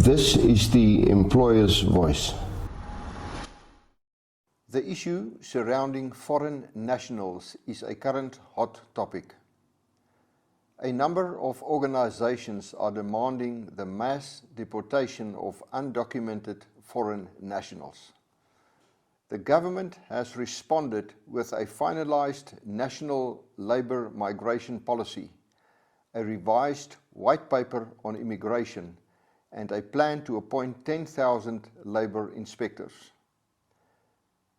This is the employer's voice. The issue surrounding foreign nationals is a current hot topic. A number of organizations are demanding the mass deportation of undocumented foreign nationals. The government has responded with a finalized national labor migration policy, a revised white paper on immigration, and a plan to appoint 10,000 labor inspectors.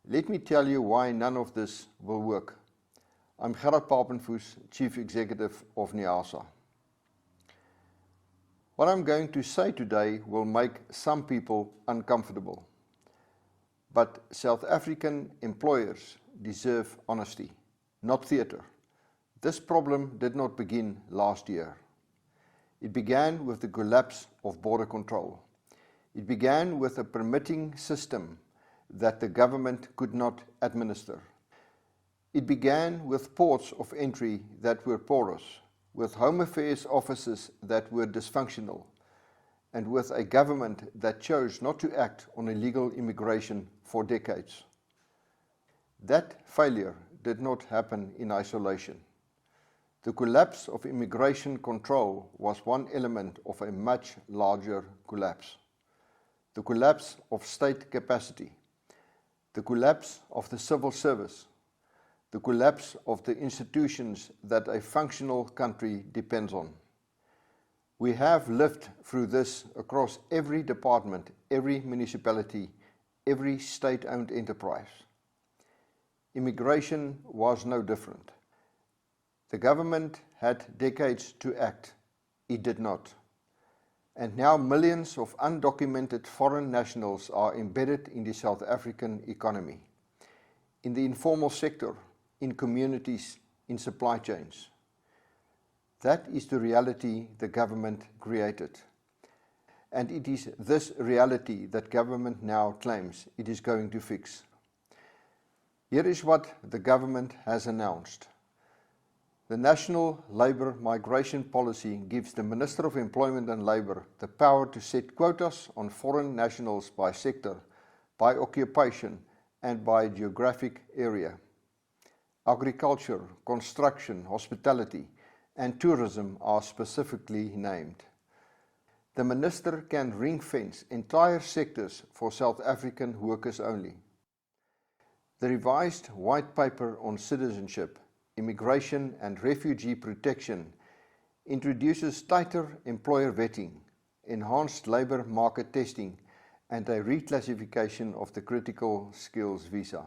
Let me tell you why none of this will work. I'm Gerard Papenfoos, Chief Executive of NEASA. What I'm going to say today will make some people uncomfortable. But South African employers deserve honesty, not theatre. This problem did not begin last year. It began with the collapse of border control. It began with a permitting system that the government could not administer. It began with ports of entry that were porous, with Home Affairs offices that were dysfunctional, and with a government that chose not to act on illegal immigration for decades. That failure did not happen in isolation. The collapse of immigration control was one element of a much larger collapse. The collapse of state capacity, the collapse of the civil service, the collapse of the institutions that a functional country depends on. We have lived through this across every department, every municipality, every state-owned enterprise. Immigration was no different. The government had decades to act. It did not. And now millions of undocumented foreign nationals are embedded in the South African economy, in the informal sector, in communities, in supply chains. That is the reality the government created. And it is this reality that government now claims it is going to fix. Here is what the government has announced. The National Labour Migration Policy gives the Minister of Employment and Labour the power to set quotas on foreign nationals by sector, by occupation and by geographic area. Agriculture, construction, hospitality and tourism are specifically named. The Minister can ring-fence entire sectors for South African workers only. The revised white paper on citizenship, immigration and refugee protection introduces tighter employer vetting, enhanced labour market testing and a reclassification of the critical skills visa.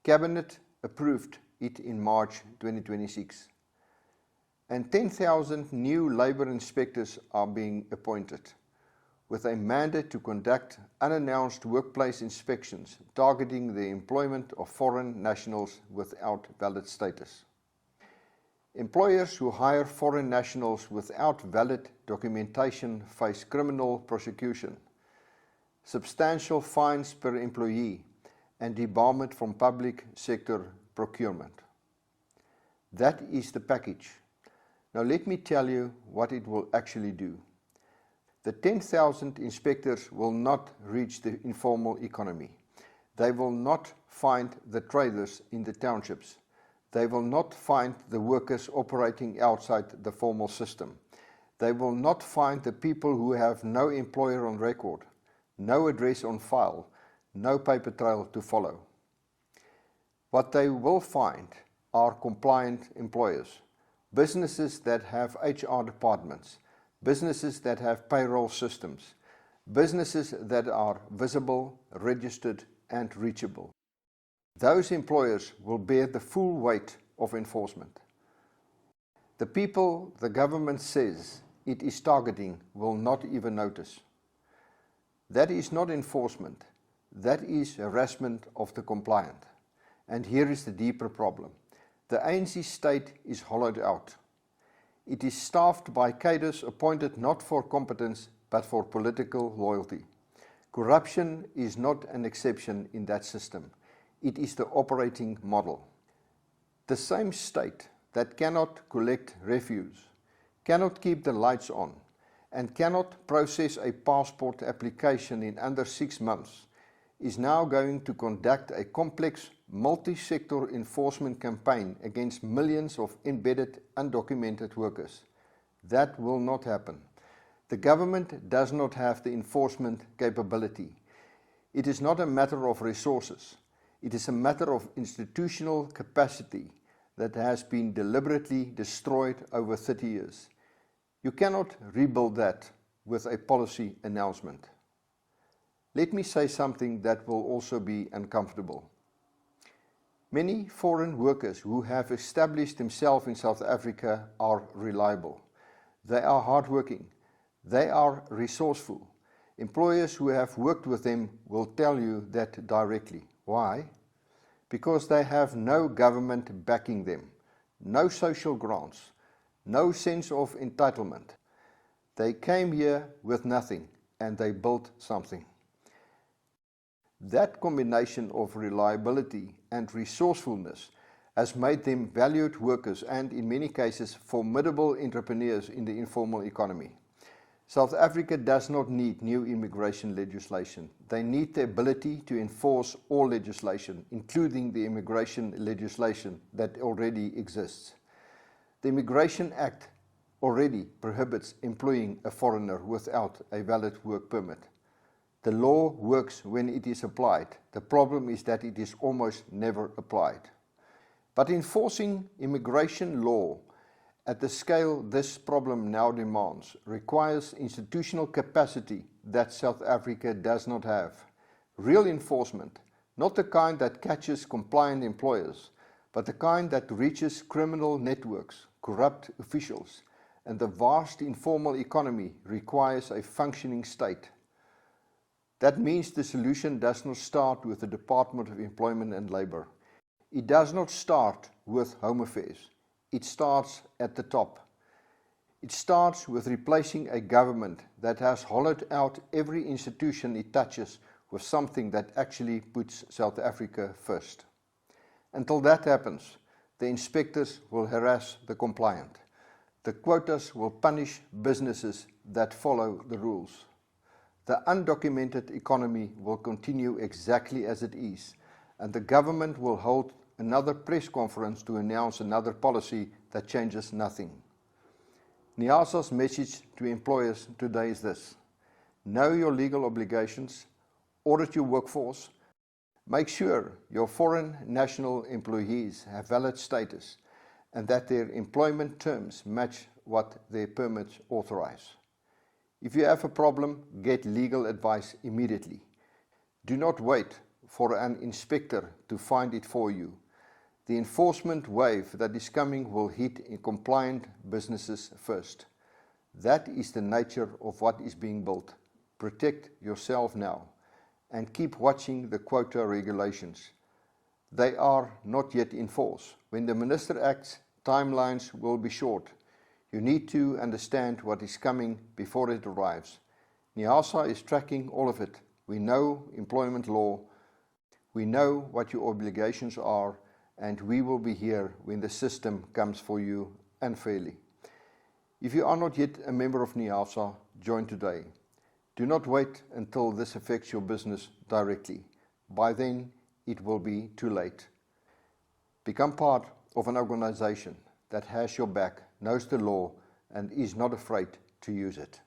Cabinet approved it in March 2026. And 10,000 new labour inspectors are being appointed, with a mandate to conduct unannounced workplace inspections targeting the employment of foreign nationals without valid status. Employers who hire foreign nationals without valid documentation face criminal prosecution, substantial fines per employee, and debarment from public sector procurement. That is the package. Now let me tell you what it will actually do. The 10,000 inspectors will not reach the informal economy. They will not find the traders in the townships. They will not find the workers operating outside the formal system. They will not find the people who have no employer on record, no address on file, no paper trail to follow. What they will find are compliant employers, businesses that have HR departments, businesses that have payroll systems, businesses that are visible, registered and reachable. Those employers will bear the full weight of enforcement. The people the government says it is targeting will not even notice. That is not enforcement, that is harassment of the compliant. And here is the deeper problem. The ANC state is hollowed out. It is staffed by cadres appointed not for competence but for political loyalty. Corruption is not an exception in that system. It is the operating model. The same state that cannot collect refuse, cannot keep the lights on, and cannot process a passport application in under 6 months, is now going to conduct a complex multi-sector enforcement campaign against millions of embedded undocumented workers. That will not happen. The government does not have the enforcement capability. It is not a matter of resources. It is a matter of institutional capacity that has been deliberately destroyed over 30 years. You cannot rebuild that with a policy announcement. Let me say something that will also be uncomfortable. Many foreign workers who have established themselves in South Africa are reliable. They are hardworking. They are resourceful. Employers who have worked with them will tell you that directly. Why? Because they have no government backing them, no social grants, no sense of entitlement. They came here with nothing and they built something. That combination of reliability and resourcefulness has made them valued workers and, in many cases, formidable entrepreneurs in the informal economy. South Africa does not need new immigration legislation. They need the ability to enforce all legislation, including the immigration legislation that already exists. The Immigration Act already prohibits employing a foreigner without a valid work permit. The law works when it is applied. The problem is that it is almost never applied. But enforcing immigration law at the scale this problem now demands requires institutional capacity that South Africa does not have. Real enforcement, not the kind that catches compliant employers, but the kind that reaches criminal networks, corrupt officials, and the vast informal economy requires a functioning state. That means the solution does not start with the Department of Employment and Labour. It does not start with Home Affairs. It starts at the top. It starts with replacing a government that has hollowed out every institution it touches with something that actually puts South Africa first. Until that happens, the inspectors will harass the compliant. The quotas will punish businesses that follow the rules. The undocumented economy will continue exactly as it is, and the government will hold another press conference to announce another policy that changes nothing. NIASA's message to employers today is this: know your legal obligations, audit your workforce, make sure your foreign national employees have valid status and that their employment terms match what their permits authorize. If you have a problem, get legal advice immediately. Do not wait for an inspector to find it for you. The enforcement wave that is coming will hit compliant businesses first. That is the nature of what is being built. Protect yourself now and keep watching the quota regulations. They are not yet in force. When the Minister acts, timelines will be short. You need to understand what is coming before it arrives. NIASA is tracking all of it. We know employment law. We know what your obligations are, and we will be here when the system comes for you unfairly. If you are not yet a member of NIASA, join today. Do not wait until this affects your business directly. By then, it will be too late. Become part of an organization that has your back, knows the law, and is not afraid to use it.